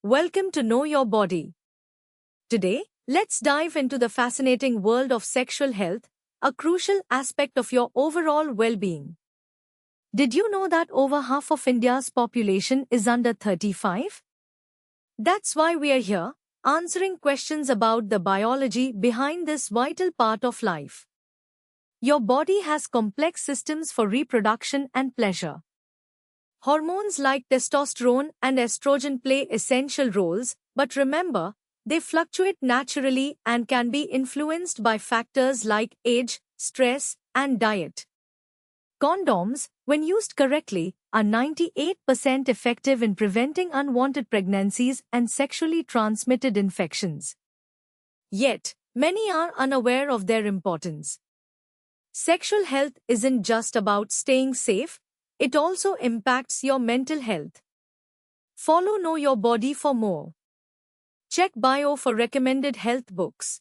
Welcome to Know Your Body. Today, let's dive into the fascinating world of sexual health, a crucial aspect of your overall well-being. Did you know that over half of India's population is under 35? That's why we are here, answering questions about the biology behind this vital part of life. Your body has complex systems for reproduction and pleasure. Hormones like testosterone and estrogen play essential roles, but remember, they fluctuate naturally and can be influenced by factors like age, stress, and diet. Condoms, when used correctly, are 98% effective in preventing unwanted pregnancies and sexually transmitted infections. Yet, many are unaware of their importance. Sexual health isn't just about staying safe, it also impacts your mental health. Follow Know Your Body for more. Check bio for recommended health books.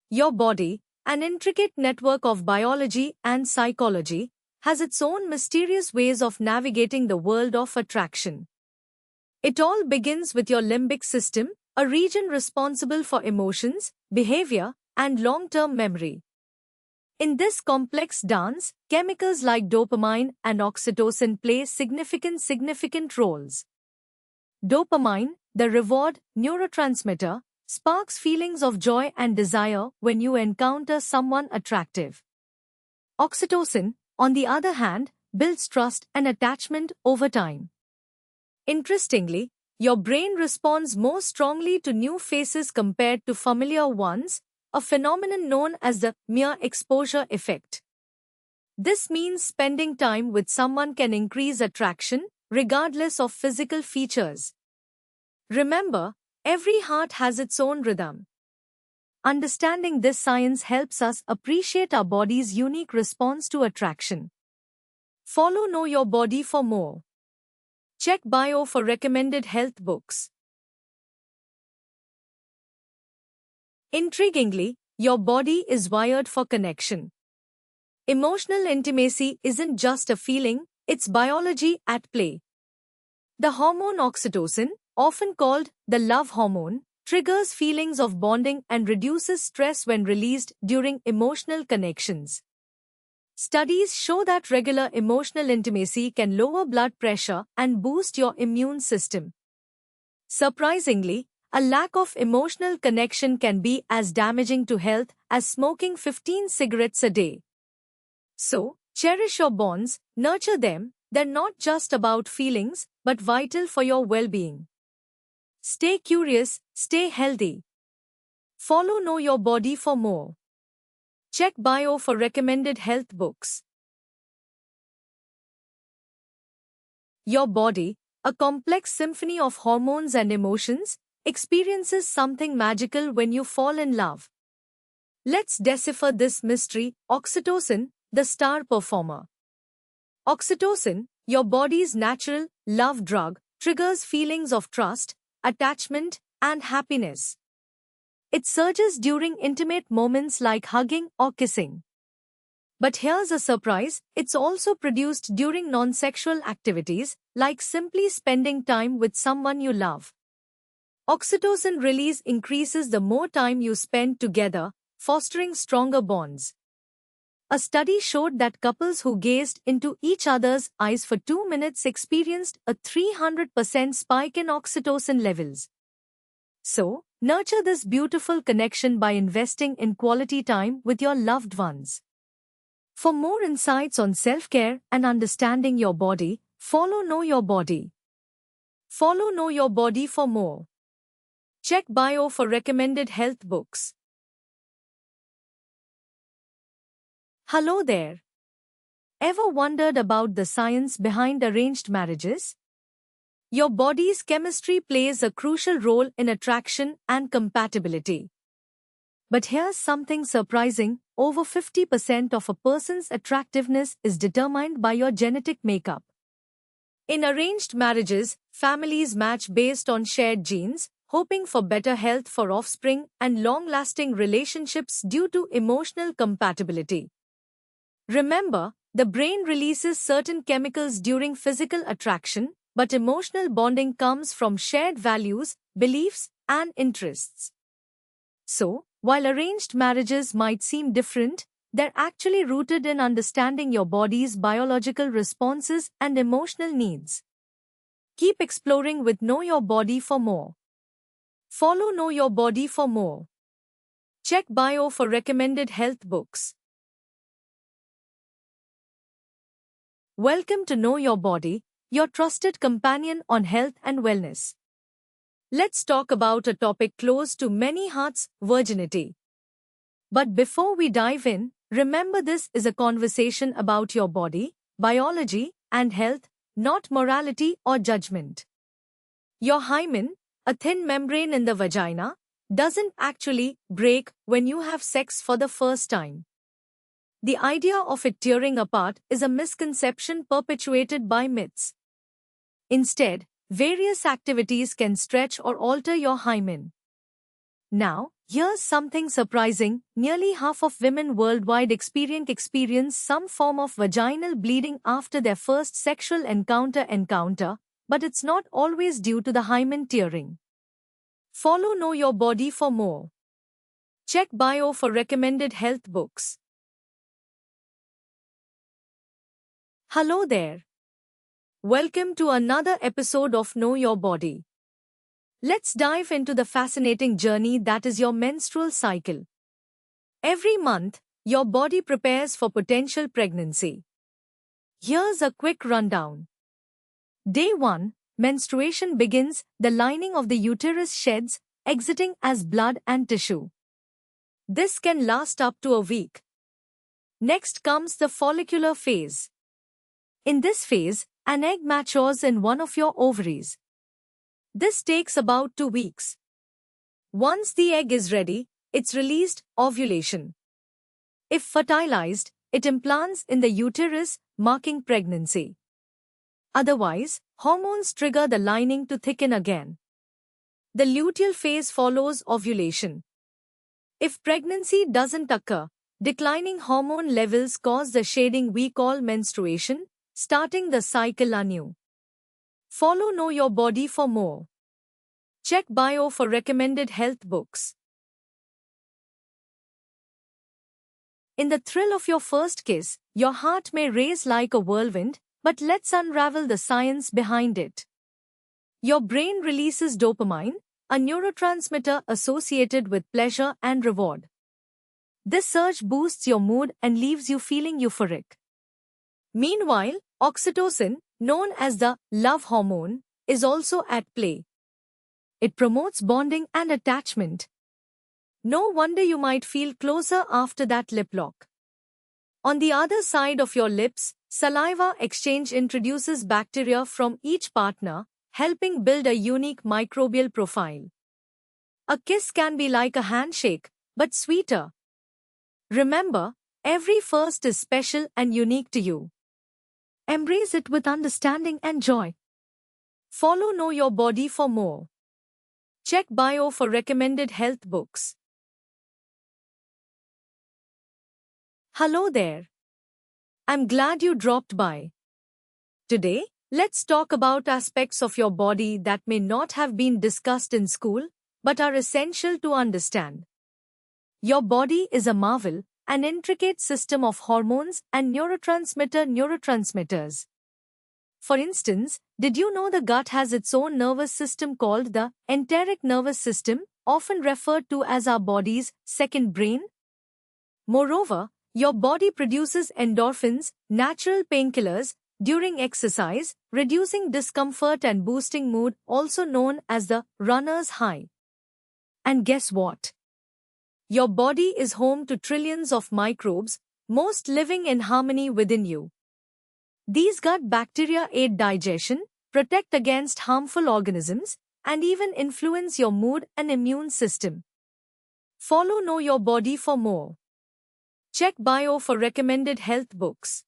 Your body, an intricate network of biology and psychology, has its own mysterious ways of navigating the world of attraction. It all begins with your limbic system, a region responsible for emotions, behavior, and long-term memory. In this complex dance, chemicals like dopamine and oxytocin play significant roles. Dopamine, the reward neurotransmitter, sparks feelings of joy and desire when you encounter someone attractive. Oxytocin, on the other hand, builds trust and attachment over time. Interestingly, your brain responds more strongly to new faces compared to familiar ones, a phenomenon known as the mere exposure effect. This means spending time with someone can increase attraction, regardless of physical features. Remember, every heart has its own rhythm. Understanding this science helps us appreciate our body's unique response to attraction. Follow Know Your Body for more. Check bio for recommended health books. Intriguingly, your body is wired for connection. Emotional intimacy isn't just a feeling, it's biology at play. The hormone oxytocin, often called the love hormone, triggers feelings of bonding and reduces stress when released during emotional connections. Studies show that regular emotional intimacy can lower blood pressure and boost your immune system. Surprisingly, a lack of emotional connection can be as damaging to health as smoking 15 cigarettes a day. So, cherish your bonds, nurture them, they're not just about feelings, but vital for your well-being. Stay curious, stay healthy. Follow Know Your Body for more. Check bio for recommended health books. Your body, a complex symphony of hormones and emotions, experiences something magical when you fall in love. Let's decipher this mystery. Oxytocin, the star performer. Oxytocin, your body's natural love drug, triggers feelings of trust, attachment, and happiness. It surges during intimate moments like hugging or kissing. But here's a surprise, it's also produced during non-sexual activities, like simply spending time with someone you love. Oxytocin release increases the more time you spend together, fostering stronger bonds. A study showed that couples who gazed into each other's eyes for 2 minutes experienced a 300% spike in oxytocin levels. So, nurture this beautiful connection by investing in quality time with your loved ones. For more insights on self-care and understanding your body, follow Know Your Body. Follow Know Your Body for more. Check bio for recommended health books. Hello there. Ever wondered about the science behind arranged marriages? Your body's chemistry plays a crucial role in attraction and compatibility. But here's something surprising, over 50% of a person's attractiveness is determined by your genetic makeup. In arranged marriages, families match based on shared genes, hoping for better health for offspring and long-lasting relationships due to emotional compatibility. Remember, the brain releases certain chemicals during physical attraction, But emotional bonding comes from shared values, beliefs, and interests. So, while arranged marriages might seem different, they're actually rooted in understanding your body's biological responses and emotional needs. Keep exploring with Know Your Body for more. Follow Know Your Body for more. Check bio for recommended health books. Welcome to Know Your Body, your trusted companion on health and wellness. Let's talk about a topic close to many hearts: virginity. But before we dive in, remember this is a conversation about your body, biology, and health, not morality or judgment. Your hymen, a thin membrane in the vagina, doesn't actually break when you have sex for the first time. The idea of it tearing apart is a misconception perpetuated by myths. Instead, various activities can stretch or alter your hymen. Now, here's something surprising: nearly half of women worldwide experience some form of vaginal bleeding after their first sexual encounter, but it's not always due to the hymen tearing. Follow Know Your Body for more. Check bio for recommended health books. Hello there. Welcome to another episode of Know Your Body. Let's dive into the fascinating journey that is your menstrual cycle. Every month, your body prepares for potential pregnancy. Here's a quick rundown. Day 1, menstruation begins. The lining of the uterus sheds, exiting as blood and tissue. This can last up to a week. Next comes the follicular phase. In this phase, an egg matures in one of your ovaries. This takes about 2 weeks. Once the egg is ready, it's released: ovulation. If fertilized, it implants in the uterus, marking pregnancy. Otherwise, hormones trigger the lining to thicken again. The luteal phase follows ovulation. If pregnancy doesn't occur, declining hormone levels cause the shading we call menstruation, starting the cycle anew. Follow Know Your Body for more. Check bio for recommended health books. In the thrill of your first kiss, your heart may race like a whirlwind, but let's unravel the science behind it. Your brain releases dopamine, a neurotransmitter associated with pleasure and reward. This surge boosts your mood and leaves you feeling euphoric. Meanwhile, oxytocin, known as the love hormone, is also at play. It promotes bonding and attachment. No wonder you might feel closer after that lip lock. On the other side of your lips, saliva exchange introduces bacteria from each partner, helping build a unique microbial profile. A kiss can be like a handshake, but sweeter. Remember, every first is special and unique to you. Embrace it with understanding and joy. Follow Know Your Body for more. Check bio for recommended health books. Hello there. I'm glad you dropped by. Today, let's talk about aspects of your body that may not have been discussed in school, but are essential to understand. Your body is a marvel, an intricate system of hormones and neurotransmitters. For instance, did you know the gut has its own nervous system called the enteric nervous system, often referred to as our body's second brain? Moreover, your body produces endorphins, natural painkillers, during exercise, reducing discomfort and boosting mood, also known as the runner's high. And guess what? Your body is home to trillions of microbes, most living in harmony within you. These gut bacteria aid digestion, protect against harmful organisms, and even influence your mood and immune system. Follow Know Your Body for more. Check bio for recommended health books.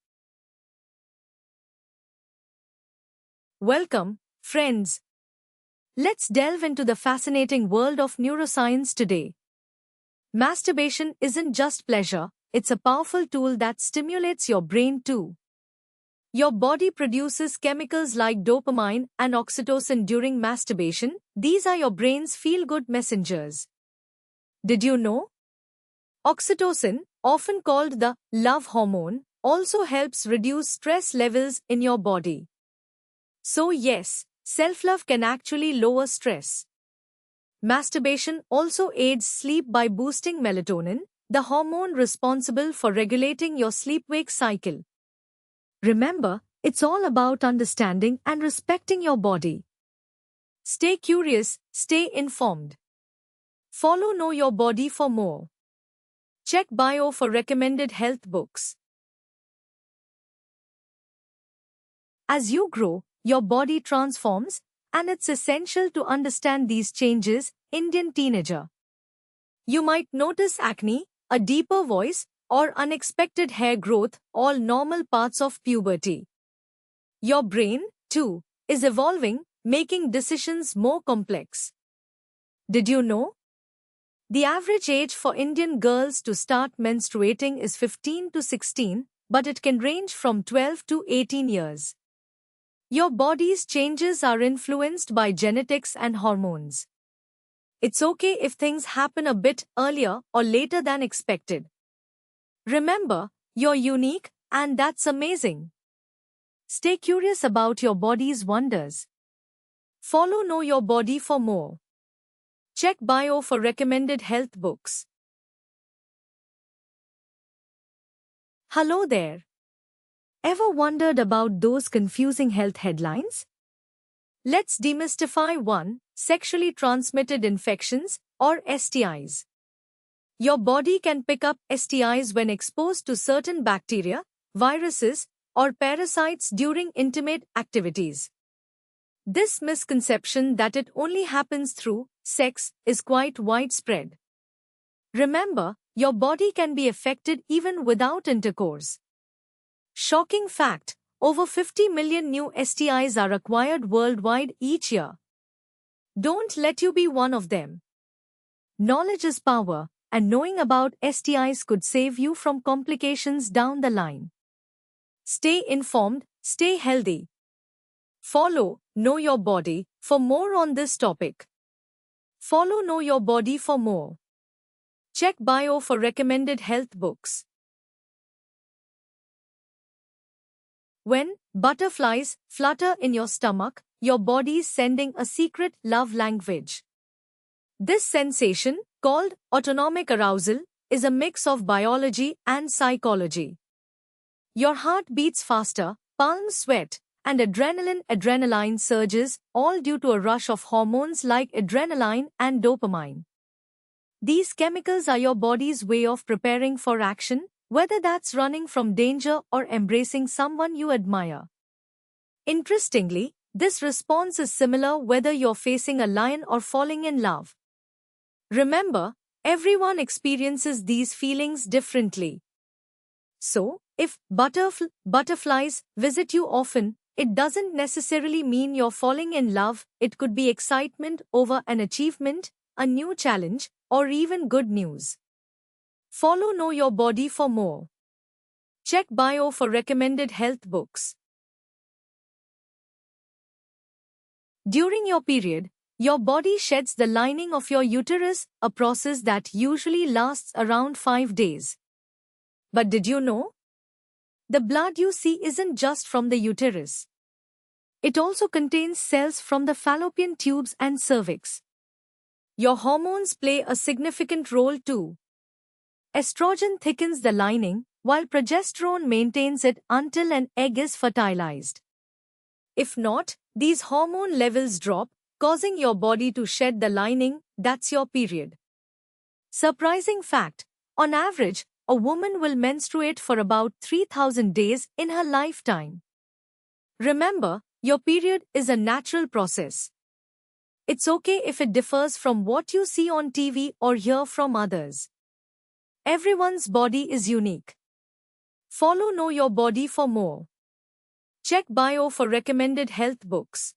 Welcome, friends. Let's delve into the fascinating world of neuroscience today. Masturbation isn't just pleasure, it's a powerful tool that stimulates your brain too. Your body produces chemicals like dopamine and oxytocin during masturbation. These are your brain's feel-good messengers. Did you know? Oxytocin, often called the love hormone, also helps reduce stress levels in your body. So yes, self-love can actually lower stress. Masturbation also aids sleep by boosting melatonin, the hormone responsible for regulating your sleep-wake cycle. Remember, it's all about understanding and respecting your body. Stay curious, stay informed. Follow Know Your Body for more. Check bio for recommended health books. As you grow, your body transforms, and it's essential to understand these changes. Indian teenager. You might notice acne, a deeper voice, or unexpected hair growth, all normal parts of puberty. Your brain, too, is evolving, making decisions more complex. Did you know? The average age for Indian girls to start menstruating is 15 to 16, but it can range from 12 to 18 years. Your body's changes are influenced by genetics and hormones. It's okay if things happen a bit earlier or later than expected. Remember, you're unique, and that's amazing. Stay curious about your body's wonders. Follow Know Your Body for more. Check bio for recommended health books. Hello there. Ever wondered about those confusing health headlines? Let's demystify one: sexually transmitted infections, or STIs. Your body can pick up STIs when exposed to certain bacteria, viruses, or parasites during intimate activities. This misconception that it only happens through sex is quite widespread. Remember, your body can be affected even without intercourse. Shocking fact: over 50 million new STIs are acquired worldwide each year. Don't let you be one of them. Knowledge is power, and knowing about STIs could save you from complications down the line. Stay informed, stay healthy. Follow Know Your Body for more on this topic. Follow Know Your Body for more. Check bio for recommended health books. When butterflies flutter in your stomach, your body's sending a secret love language. This sensation, called autonomic arousal, is a mix of biology and psychology. Your heart beats faster, palms sweat, and adrenaline surges, all due to a rush of hormones like adrenaline and dopamine. These chemicals are your body's way of preparing for action, whether that's running from danger or embracing someone you admire. Interestingly, this response is similar whether you're facing a lion or falling in love. Remember, everyone experiences these feelings differently. So, if butterflies visit you often, it doesn't necessarily mean you're falling in love. It could be excitement over an achievement, a new challenge, or even good news. Follow Know Your Body for more. Check bio for recommended health books. During your period, your body sheds the lining of your uterus, a process that usually lasts around 5 days. But did you know? The blood you see isn't just from the uterus. It also contains cells from the fallopian tubes and cervix. Your hormones play a significant role too. Estrogen thickens the lining, while progesterone maintains it until an egg is fertilized. If not, these hormone levels drop, causing your body to shed the lining. That's your period. Surprising fact: on average, a woman will menstruate for about 3,000 days in her lifetime. Remember, your period is a natural process. It's okay if it differs from what you see on TV or hear from others. Everyone's body is unique. Follow Know Your Body for more. Check bio for recommended health books.